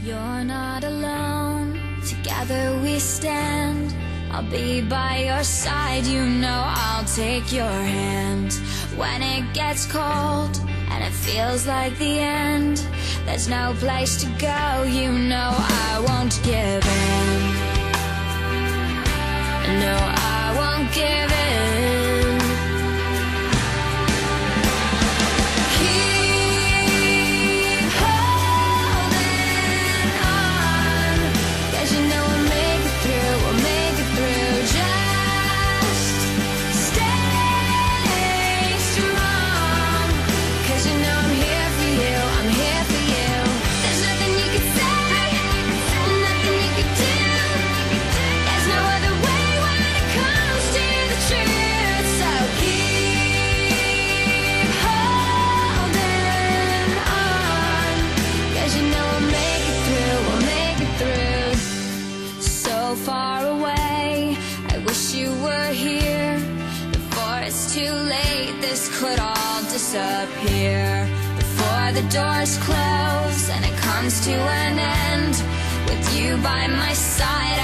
You're not alone, together we stand. I'll be by your side, you know I'll take your hand. When it gets cold and it feels like the end, there's no place to go, you know I won't give in. No, I won't give in. Far away, I wish you were here. Before it's too late, this could all disappear. Before the doors close and it comes to an end, with you by my side,